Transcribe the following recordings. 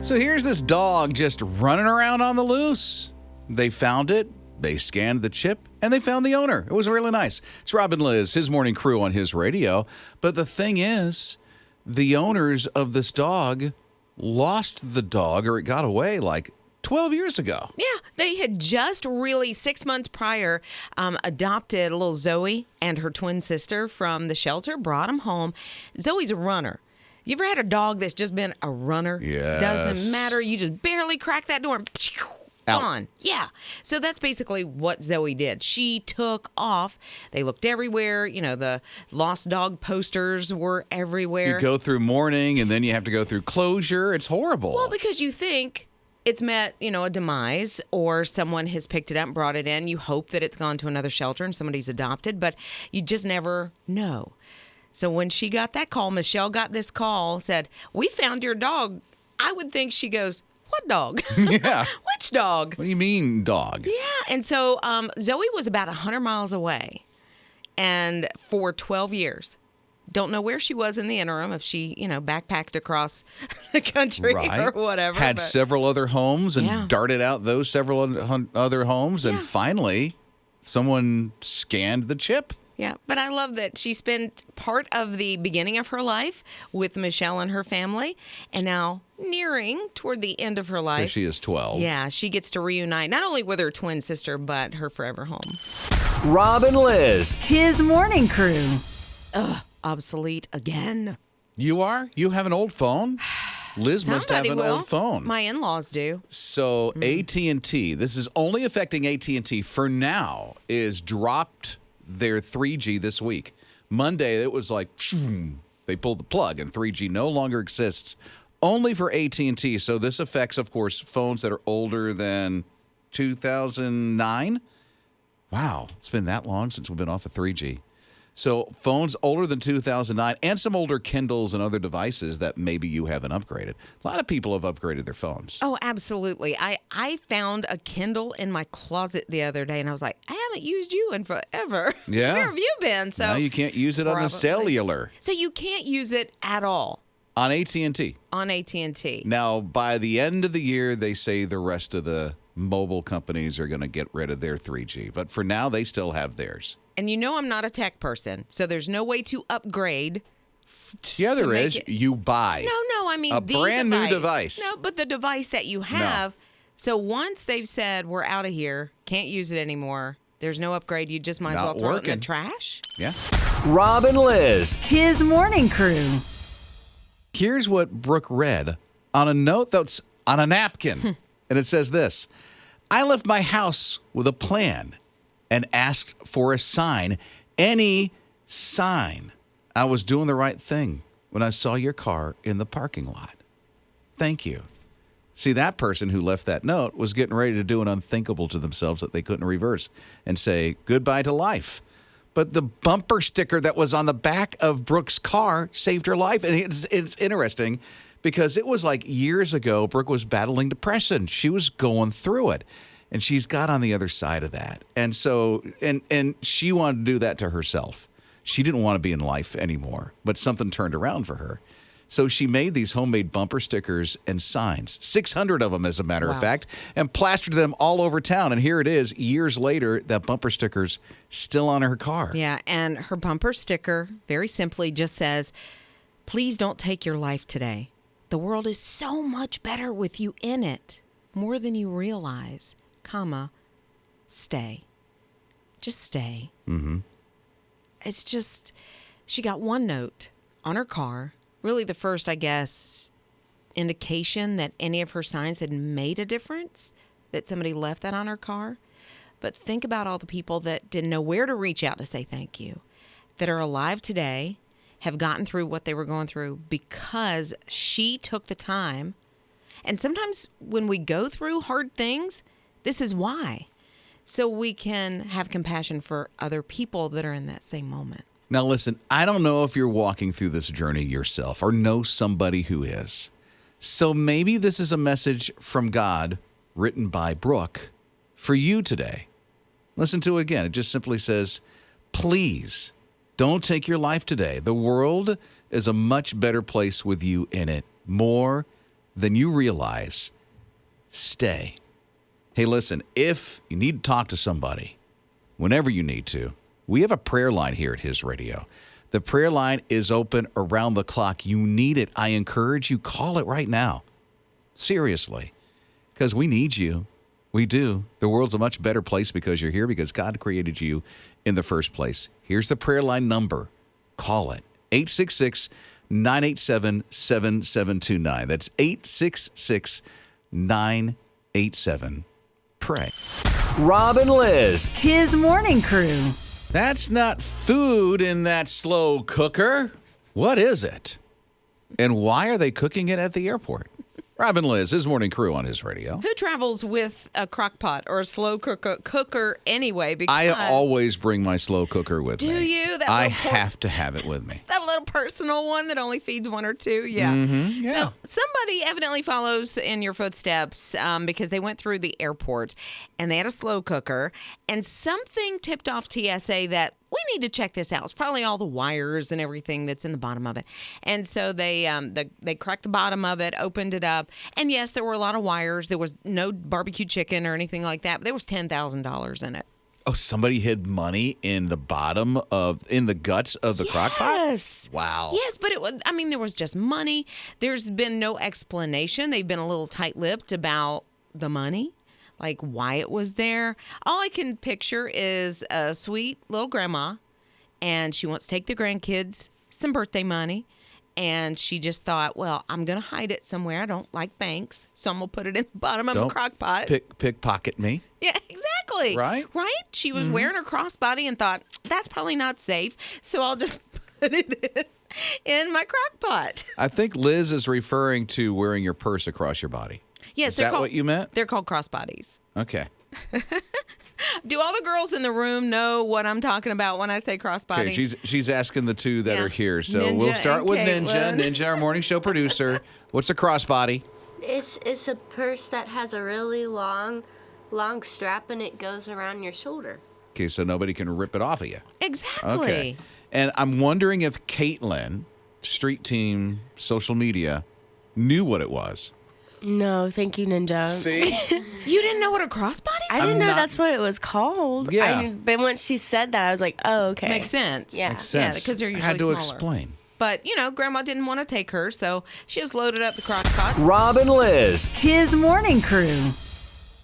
So here's this dog just running around on the loose. They found it, they scanned the chip, and they found the owner. It was really nice. It's Rob and Lizz, his morning crew on his radio. But the thing is, the owners of this dog lost the dog, or it got away like 12 years ago. Yeah, they had just really 6 months prior adopted little Zoe and her twin sister from the shelter, brought them home. Zoe's a runner. You ever had a dog that's just been a runner? Yes. Doesn't matter. You just barely crack that door and Out. gone. Yeah. So that's basically what Zoe did. She took off. They looked everywhere. You know, the lost dog posters were everywhere. You go through mourning, and then you have to go through closure. It's horrible. Well, because you think it's met, a demise, or someone has picked it up and brought it in. You hope that it's gone to another shelter and somebody's adopted, but you just never know. So when she got that call, Michelle got this call, said, "We found your dog." I would think she goes, "What dog?" Yeah. Which dog? What do you mean, dog? Yeah. And so Zoe was about 100 miles away, and for 12 years. Don't know where she was in the interim, if she, backpacked across the country or whatever. Had several other homes and Yeah. darted out those several other homes. And Yeah. finally, someone scanned the chip. Yeah, but I love that she spent part of the beginning of her life with Michelle and her family, and now nearing toward the end of her life. Because she is 12. Yeah, she gets to reunite not only with her twin sister, but her forever home. Rob and Lizz. His morning crew. Obsolete again. You are? You have an old phone? Liz must have Somebody an will. old phone. My in-laws do. So AT&T, this is only affecting AT&T for now, is dropped their 3G this week. Monday, it was like, they pulled the plug and 3G no longer exists. Only for AT&T. So this affects, of course, phones that are older than 2009. Wow, it's been that long since we've been off of 3G. So phones older than 2009 and some older Kindles and other devices that maybe you haven't upgraded. A lot of people have upgraded their phones. Oh, absolutely. I found a Kindle in my closet the other day, and I was like, I haven't used you in forever. Yeah. Where have you been? So Now you can't use it on the Probably. cellular. So you can't use it at all On AT&T. on AT&T. Now, by the end of the year, they say the rest of the mobile companies are going to get rid of their 3G. But for now, they still have theirs. And I'm not a tech person, so there's no way to upgrade. Yeah, there make is. it- You buy. No, I mean A the brand new device. No, but the device that you have. So once they've said we're out of here, can't use it anymore, there's no upgrade. You just might as Not well throw it in working. the trash. Yeah. Rob and Lizz. His morning crew. Here's what Brooke read on a note that's on a napkin. And it says this: I left my house with a plan and asked for a sign. Any sign. I was doing the right thing when I saw your car in the parking lot. Thank you. See, that person who left that note was getting ready to do an unthinkable to themselves that they couldn't reverse and say goodbye to life. But the bumper sticker that was on the back of Brooke's car saved her life. And it's interesting because it was like years ago, Brooke was battling depression. She was going through it. And she's got on the other side of that. And so, and she wanted to do that to herself. She didn't want to be in life anymore, but something turned around for her. So she made these homemade bumper stickers and signs, 600 of them, as a matter of fact, and plastered them all over town. And here it is, years later, that bumper sticker's still on her car. Yeah, and her bumper sticker very simply just says, "Please don't take your life today. The world is so much better with you in it, more than you realize, comma, stay. Just stay." Mm-hmm. It's just, she got one note on her car, really the first, I guess, indication that any of her signs had made a difference, that somebody left that on her car. But think about all the people that didn't know where to reach out to say thank you, that are alive today, have gotten through what they were going through because she took the time. And sometimes when we go through hard things, this is why. So we can have compassion for other people that are in that same moment. Now, listen, I don't know if you're walking through this journey yourself or know somebody who is. So maybe this is a message from God written by Brooke for you today. Listen to it again. It just simply says, please don't take your life today. The world is a much better place with you in it, more than you realize. Stay. Hey, listen, if you need to talk to somebody, whenever you need to, we have a prayer line here at His Radio. The prayer line is open around the clock. You need it. I encourage you, call it right now. Seriously, because we need you. We do. The world's a much better place because you're here, because God created you in the first place. Here's the prayer line number. Call it. 866-987-7729. That's 866-987-PRAY. Rob and Liz. His morning crew. That's not food in that slow cooker. What is it? And why are they cooking it at the airport? Rob and Liz, His morning crew on His Radio. Who travels with a crock pot or a slow cooker anyway? Because I always bring my slow cooker with me. do you? I have to have it with me. That little personal one that only feeds one or two? Yeah. Yeah. So somebody evidently follows in your footsteps because they went through the airport and they had a slow cooker, and something tipped off TSA that we need to check this out. It's probably all the wires and everything that's in the bottom of it. And so they cracked the bottom of it, opened it up. And yes, there were a lot of wires. There was no barbecue chicken or anything like that, but there was $10,000 in it. Oh, somebody hid money in the guts of the crock pot? Yes. Wow. Yes, but there was just money. There's been no explanation. They've been a little tight-lipped about the money, like why it was there. All I can picture is a sweet little grandma, and she wants to take the grandkids some birthday money, and she just thought, well, I'm going to hide it somewhere. I don't like banks, so I'm going to put it in the bottom of a crock pot. Pickpocket me. Yeah, exactly. Right? She was wearing her crossbody and thought, that's probably not safe, so I'll just put it in my crock pot. I think Liz is referring to wearing your purse across your body. Yes, is that what you meant? They're called crossbodies. Okay. Do all the girls in the room know what I'm talking about when I say crossbody? Okay, she's asking the two that are here. So Ninja we'll start and with Caitlin. Ninja, our morning show producer. What's a crossbody? It's a purse that has a really long strap, and it goes around your shoulder. Okay, so nobody can rip it off of you. Exactly. Okay. And I'm wondering if Caitlin, Street Team, social media, knew what it was. No, thank you, Ninja. See? You didn't know what a crossbody? I didn't know that's what it was called. Yeah. But once she said that, I was like, oh, okay. Makes sense. Yeah. Makes sense. Yeah, because they're usually I had to smaller. explain. But, Grandma didn't want to take her, so she just loaded up the crock pot. Rob and Liz. His morning crew.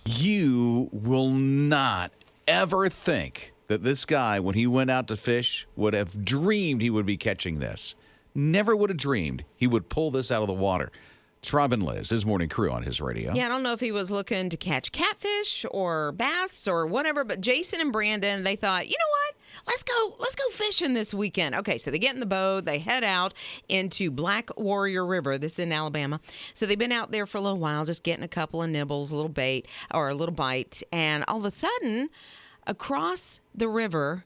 You will not ever think that this guy, when he went out to fish, would have dreamed he would be catching this. Never would have dreamed he would pull this out of the water. It's Rob and Liz, His morning crew on His Radio. Yeah, I don't know if he was looking to catch catfish or bass or whatever, but Jason and Brandon, they thought, you know what? Let's go fishing this weekend. Okay, so they get in the boat, they head out into Black Warrior River. This is in Alabama. So they've been out there for a little while, just getting a couple of nibbles, a little bait or a little bite, and all of a sudden, across the river,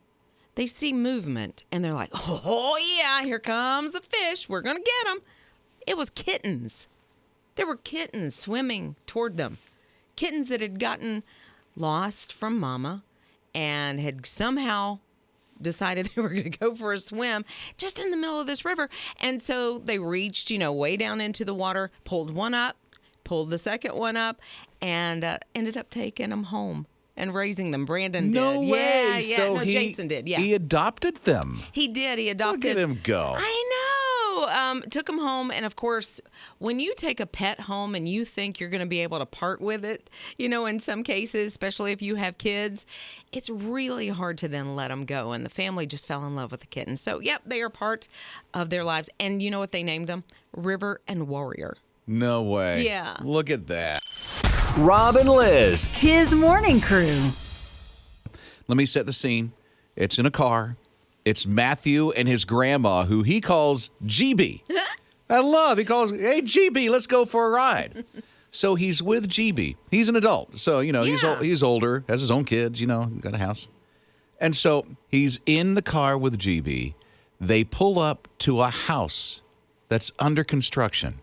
they see movement, and they're like, oh yeah, here comes the fish. We're gonna get them. It was kittens. There were kittens swimming toward them. Kittens that had gotten lost from Mama and had somehow decided they were going to go for a swim just in the middle of this river. And so they reached, way down into the water, pulled one up, pulled the second one up, and ended up taking them home and raising them. Brandon did. No way. Yeah, So Jason did. Yeah. He adopted them. He did. He adopted. Look at him go. I know. Took him home, and of course, when you take a pet home and you think you're going to be able to part with it, in some cases, especially if you have kids, it's really hard to then let them go. And the family just fell in love with the kittens. So, yep, they are part of their lives. And you know what they named them? River and Warrior. No way. Yeah. Look at that. Rob and Liz. His morning crew. Let me set the scene. It's in a car. It's Matthew and his grandma, who he calls GB. He calls, hey, GB, let's go for a ride. So he's with GB. He's an adult. So, he's older, has his own kids, got a house. And so he's in the car with GB. They pull up to a house that's under construction.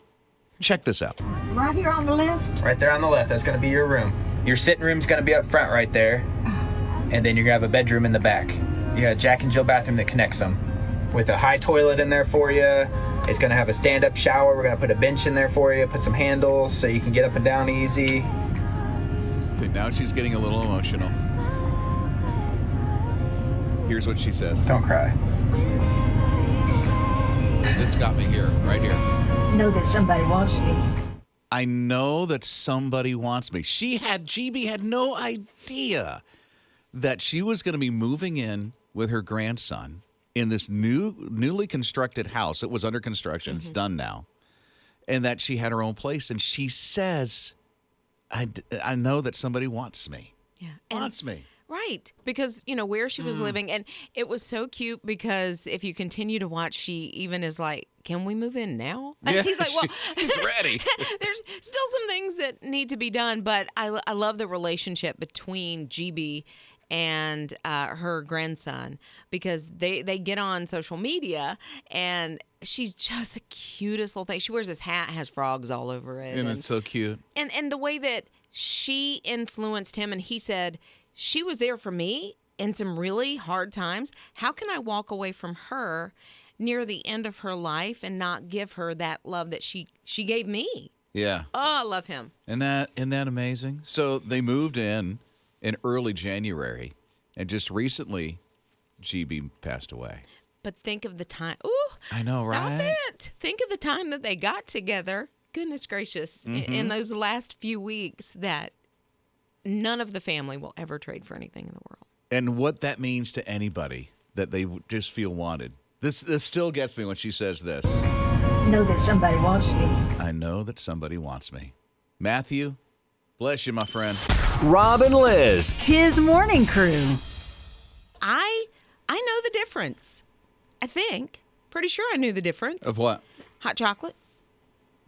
Check this out. Right here on the left? Right there on the left, that's going to be your room. Your sitting room's going to be up front right there. And then you're going to have a bedroom in the back. You got a Jack and Jill bathroom that connects them with a high toilet in there for you. It's going to have a stand-up shower. We're going to put a bench in there for you, put some handles so you can get up and down easy. Okay, now she's getting a little emotional. Here's what she says. Don't cry. This got me here, right here. Know that somebody wants me. I know that somebody wants me. GB had no idea that she was going to be moving in with her grandson in this newly constructed house. It was under construction. It's done now. And that she had her own place. And she says, I know that somebody wants me. Yeah. Wants me. Right, because, where she was living. And it was so cute because if you continue to watch, she even is like, can we move in now? And Yeah, he's like, well, she's ready. There's still some things that need to be done, but I love the relationship between GB and her grandson because they get on social media and she's just the cutest little thing. She wears this hat, has frogs all over it. And it's so cute. And the way that she influenced him, and he said, she was there for me in some really hard times. How can I walk away from her near the end of her life and not give her that love that she gave me? Yeah. Oh, I love him. Isn't that amazing? So they moved in early January, and just recently, GB passed away. But think of the time. Ooh, I know, stop right? it. Think of the time that they got together. Goodness gracious. In those last few weeks that none of the family will ever trade for anything in the world. And what that means to anybody that they just feel wanted. This still gets me when she says this. Know that somebody wants me. I know that somebody wants me. Matthew, bless you, my friend. Rob and Liz. His morning crew. I know the difference. I think. Pretty sure I knew the difference. Of what? Hot chocolate.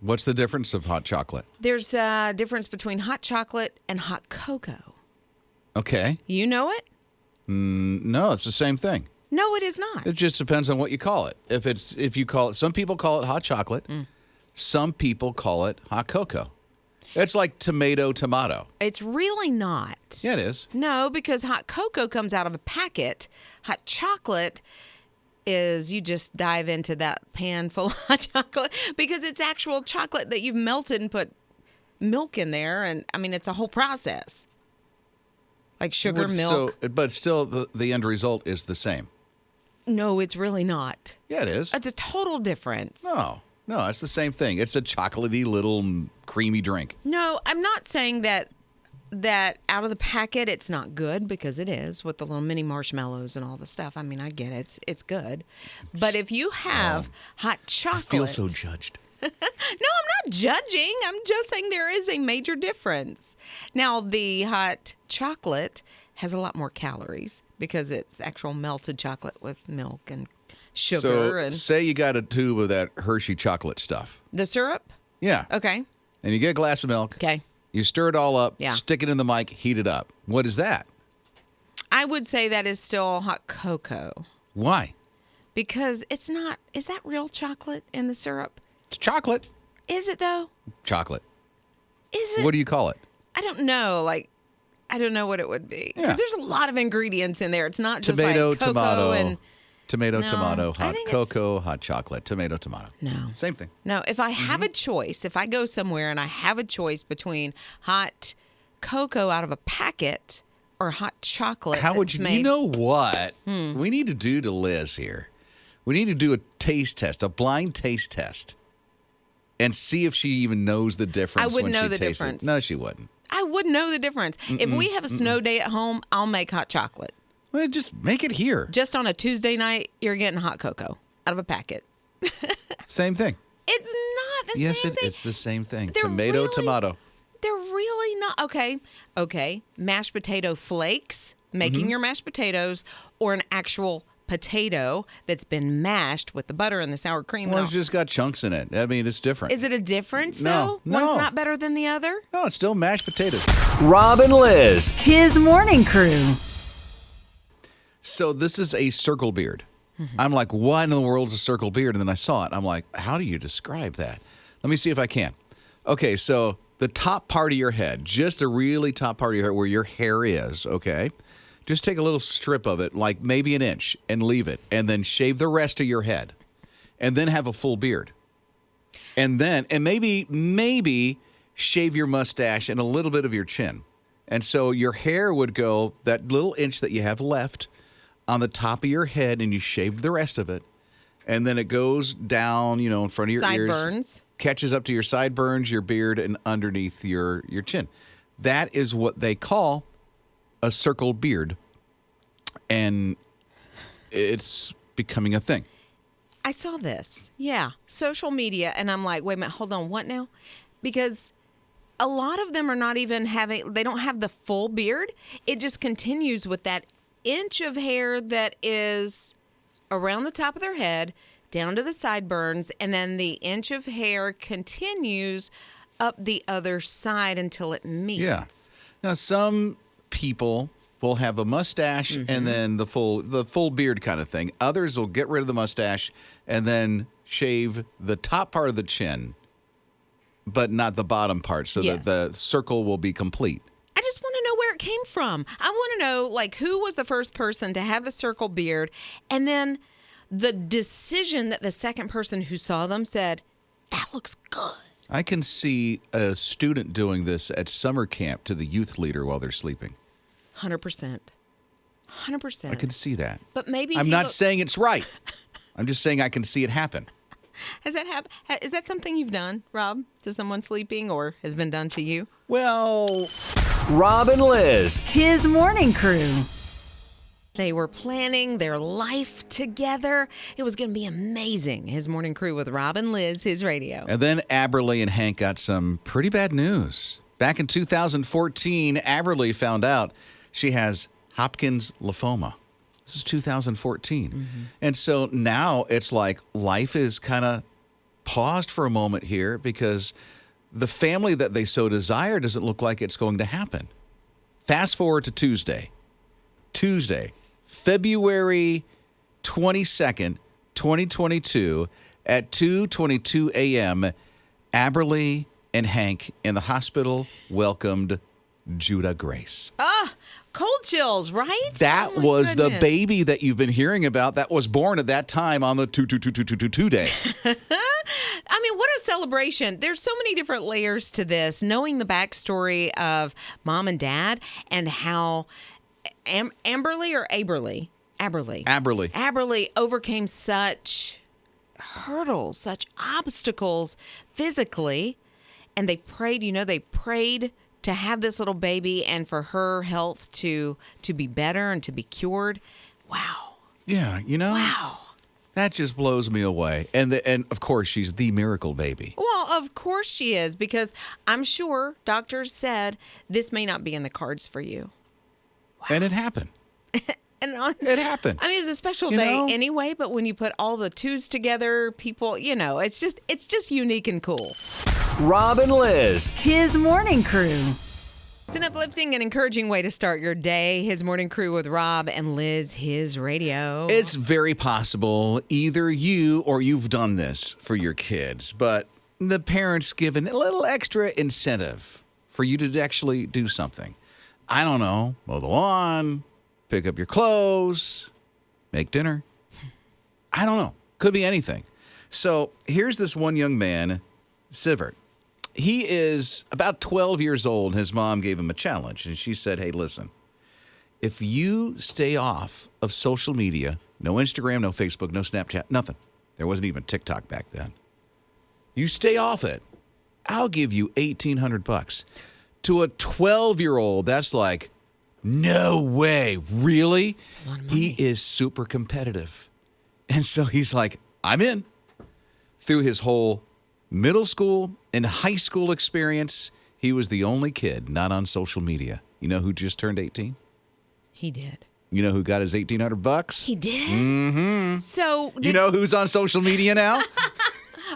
What's the difference of hot chocolate? There's a difference between hot chocolate and hot cocoa. Okay. You know it? No, it's the same thing. No, it is not. It just depends on what you call it. If you call it, some people call it hot chocolate. Some people call it hot cocoa. It's like tomato. It's really not. Yeah, it is. No, because hot cocoa comes out of a packet. Hot chocolate is you just dive into that pan full of hot chocolate because it's actual chocolate that you've melted and put milk in there. And I mean, it's a whole process. Like sugar, milk. But still, the end result is the same. No, it's really not. Yeah, it is. It's a total difference. No, it's the same thing. It's a chocolatey little creamy drink. No, I'm not saying that out of the packet it's not good, because it is, with the little mini marshmallows and all the stuff. I mean, I get it. It's good. But if you have hot chocolate... I feel so judged. No, I'm not judging. I'm just saying there is a major difference. Now, the hot chocolate has a lot more calories because it's actual melted chocolate with milk and sugar. So, and say you got a tube of that Hershey chocolate stuff. the syrup? Yeah. Okay. And you get a glass of milk. Okay. You stir it all up, Yeah. stick it in the mic, heat it up. What is that? I would say that is still hot cocoa Why? because it's not. Is that real chocolate in the syrup? It's chocolate. Is it though? Chocolate. Is it? What do you call it? I don't know. Like, I don't know what it would be. Yeah. Because there's a lot of ingredients in there. It's not just Tomato, like cocoa tomato, and... tomato, No, tomato, I hot think cocoa, hot chocolate, tomato, tomato. No. Same thing. No, if I have a choice, if I go somewhere and I have a choice between hot cocoa out of a packet or hot chocolate. How would that's you? made- You know what we need to do to Liz here? We need to do a taste test, a blind taste test, and see if she even knows the difference. I wouldn't when know she the tastes difference. It. No, she wouldn't. I would know the difference. If we have a snow day at home, I'll make hot chocolate. Well, just make it here. Just on a Tuesday night, you're getting hot cocoa out of a packet. Same thing. It's not the Yes, same thing. it's the same thing. They're Tomato, really- tomato. They're really not. Okay. Mashed potato flakes, making your mashed potatoes, or an actual potato that's been mashed with the butter and the sour cream. Well, and it's all. just got chunks in it. I mean, it's different. Is it a difference, No, though? no. One's not better than the other? No, it's still mashed potatoes. Rob and Liz. His morning crew. So this is a circle beard. I'm like, what in the world is a circle beard? And then I saw it. I'm like, how do you describe that? Let me see if I can. Okay, so the top part of your head, just the really top part of your head where your hair is, okay? Just take a little strip of it, like maybe an inch, and leave it, and then shave the rest of your head, and then have a full beard. And maybe shave your mustache and a little bit of your chin. And so your hair would go that little inch that you have left on the top of your head, and you shaved the rest of it. And then it goes down, in front of your ears. Sideburns. Catches up to your sideburns, your beard, and underneath your chin. That is what they call a circle beard. And it's becoming a thing. I saw this. Yeah. Social media. And I'm like, wait a minute, hold on. What now? Because a lot of them are not even they don't have the full beard. It just continues with that inch of hair that is around the top of their head, down to the sideburns, and then the inch of hair continues up the other side until it meets. Yeah. Now, some people will have a mustache and then the full beard kind of thing. Others will get rid of the mustache and then shave the top part of the chin, but not the bottom part, so that the circle will be complete. I just want to know where it came from. I want to know, who was the first person to have the circle beard, and then the decision that the second person who saw them said, that looks good. I can see a student doing this at summer camp to the youth leader while they're sleeping. 100%. 100%. I can see that. But maybe I'm not saying it's right. I'm just saying I can see it happen. Has that happened? Is that something you've done, Rob, to someone sleeping, or has been done to you? Well, Rob and Liz. His morning crew. They were planning their life together. It was going to be amazing. His morning crew with Rob and Liz, his radio. and then Aberly and Hank got some pretty bad news. Back in 2014, Aberly found out she has Hopkins lymphoma. This is 2014. And so now it's like life is kind of paused for a moment here because the family that they so desire doesn't look like it's going to happen. Fast forward to Tuesday, February 22nd, 2022 at 2:22 a.m., Aberly and Hank in the hospital welcomed Judah Grace. Cold chills, right? That Oh my was the goodness. baby that you've been hearing about that was born at that time on the 2 day. I mean, what a celebration. There's so many different layers to this. Knowing the backstory of mom and dad and how Aberly overcame such hurdles, such obstacles physically. And they prayed to have this little baby and for her health to be better and to be cured. Wow. Yeah, Wow. that just blows me away. And of course, she's the miracle baby. Well, of course she is, because I'm sure doctors said this may not be in the cards for you. And it happened. It happened. I mean, it's a special You day know? anyway, but when you put all the twos together, people, it's just unique and cool. Rob and Liz. His morning crew. It's an uplifting and encouraging way to start your day. His morning crew with Rob and Liz, his radio. It's very possible either you or you've done this for your kids, but the parents given a little extra incentive for you to actually do something. I don't know, mow the lawn, pick up your clothes, make dinner. I don't know. Could be anything. So here's this one young man, Sivert. He is about 12 years old. His mom gave him a challenge, and she said, hey, listen, if you stay off of social media, no Instagram, no Facebook, no Snapchat, nothing. There wasn't even TikTok back then. You stay off it, I'll give you $1,800. To a 12-year-old, that's like, no way, really? That's a lot of He money. is super competitive. And so he's like, I'm in. Through his whole middle school and high school experience, he was the only kid not on social media. You know who just turned 18? He did. You know who got his $1,800? He did? Mm-hmm. So, You know who's on social media now?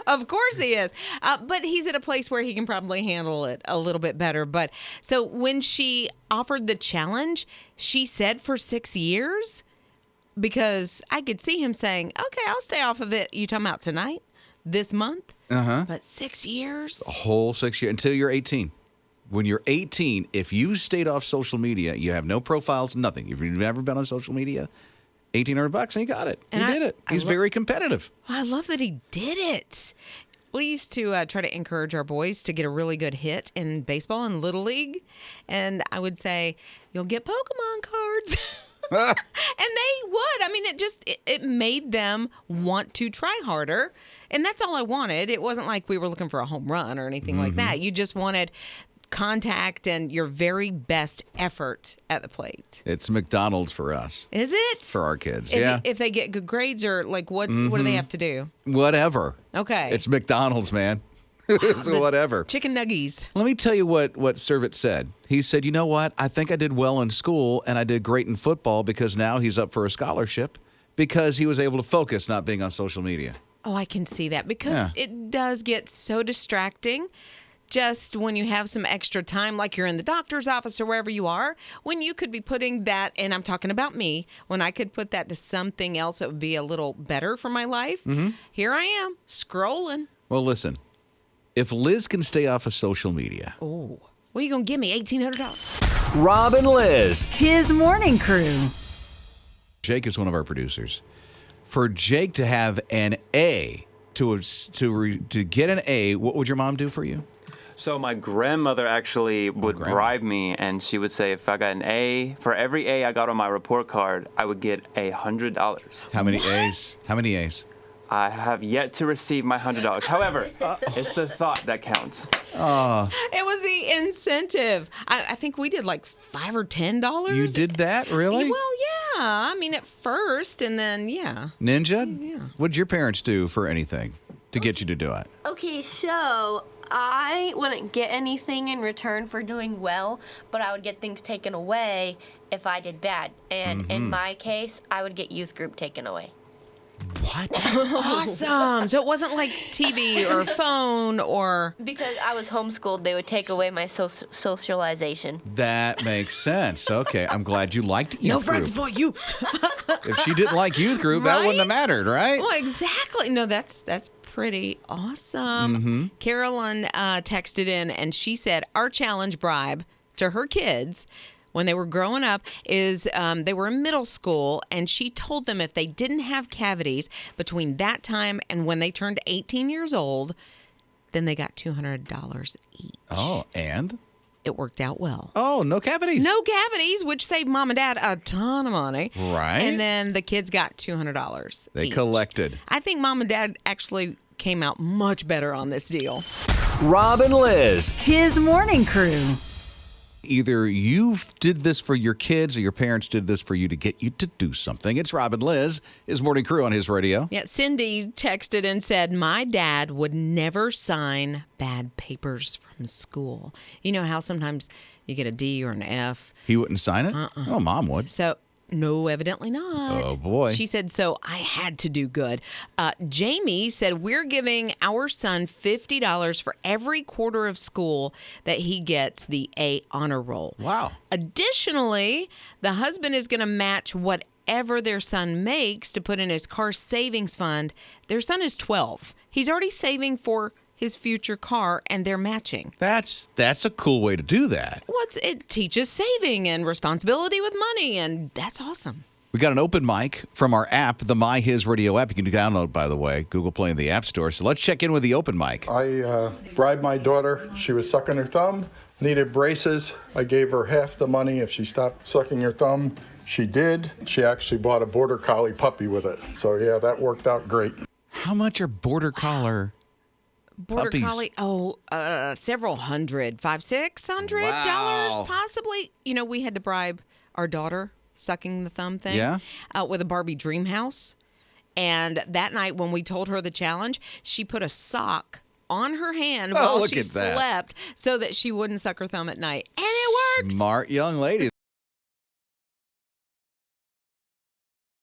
of course he is. But he's at a place where he can probably handle it a little bit better. But so when she offered the challenge, she said for 6 years, because I could see him saying, okay, I'll stay off of it. You talking about tonight? This month? Uh-huh. But 6 years? A whole 6 years until you're 18. when you're 18, if you stayed off social media, you have no profiles, nothing. If you've never been on social media, $1,800 and he got it. And he did it. He's very competitive. I love that he did it. We used to try to encourage our boys to get a really good hit in baseball and Little League. And I would say, you'll get Pokemon cards. And they would. I mean, it made them want to try harder. And that's all I wanted. It wasn't like we were looking for a home run or anything like that. You just wanted contact and your very best effort at the plate. It's McDonald's for us. Is it? For our kids, If they get good grades or like what do they have to do? Whatever. Okay. It's McDonald's, man. It's whatever. Chicken nuggies. Let me tell you what Servit said. He said, you know what? I think I did well in school and I did great in football because now he's up for a scholarship because he was able to focus not being on social media. Oh, I can see that because it does get so distracting. Just when you have some extra time, like you're in the doctor's office or wherever you are, when you could be putting that, and I'm talking about me, when I could put that to something else that would be a little better for my life, here I am, scrolling. Well, listen, if Lizz can stay off of social media. Oh, what are you going to give me, $1,800? Rob and Lizz. His morning crew. Jake is one of our producers. For Jake to have an A, to get an A, what would your mom do for you? So my grandmother actually would bribe me, and she would say if I got an A, for every A I got on my report card, I would get $100. How many A's? How many A's? I have yet to receive my $100. However, it's the thought that counts. It was the incentive. I think we did like $5 or $10. You did that, really? Well, yeah. I mean, at first, and then, Ninja? Yeah. What'd your parents do for anything to get you to do it? Okay, so I wouldn't get anything in return for doing well, but I would get things taken away if I did bad. And in my case, I would get youth group taken away. What? Awesome. So it wasn't like TV or phone or... Because I was homeschooled, they would take away my socialization. That makes sense. Okay, I'm glad you liked youth No group. friends for you. If she didn't like youth group, that wouldn't have mattered, right? Well, exactly. No, that's pretty awesome. Carolyn texted in and she said our challenge bribe to her kids when they were growing up is they were in middle school, and she told them if they didn't have cavities between that time and when they turned 18 years old, then they got $200 each. Oh, and? It worked out well. Oh, no cavities. No cavities, which saved mom and dad a ton of money. Right. And then the kids got $200 They each. collected. I think mom and dad actually came out much better on this deal. Rob and Lizz. His morning crew. Either you did this for your kids or your parents did this for you to get you to do something. It's Rob and Lizz, his morning crew on his radio. Yeah, Cindy texted and said, my dad would never sign bad papers from school. You know how sometimes you get a D or an F? He wouldn't sign it? Oh, mom would. So, no, evidently not. Oh, boy. She said, so I had to do good. Jamie said, we're giving our son $50 for every quarter of school that he gets the A honor roll. Wow. Additionally, the husband is going to match whatever their son makes to put in his car savings fund. Their son is 12. He's already saving for his future car, and they're matching. That's a cool way to do that. It teaches saving and responsibility with money, and that's awesome. We got an open mic from our app, the My HISRadio app. You can download, by the way, Google Play and the App Store. So let's check in with the open mic. I bribed my daughter. She was sucking her thumb, needed braces. I gave her half the money if she stopped sucking her thumb. She did. She actually bought a Border Collie puppy with it. So, yeah, that worked out great. How much are Border Collie puppies? Collie, several hundred, $500-$600 possibly. You know, we had to bribe our daughter sucking the thumb thing with a Barbie dream house. And that night when we told her the challenge, she put a sock on her hand while she slept so that she wouldn't suck her thumb at night. And it worked. Smart young lady.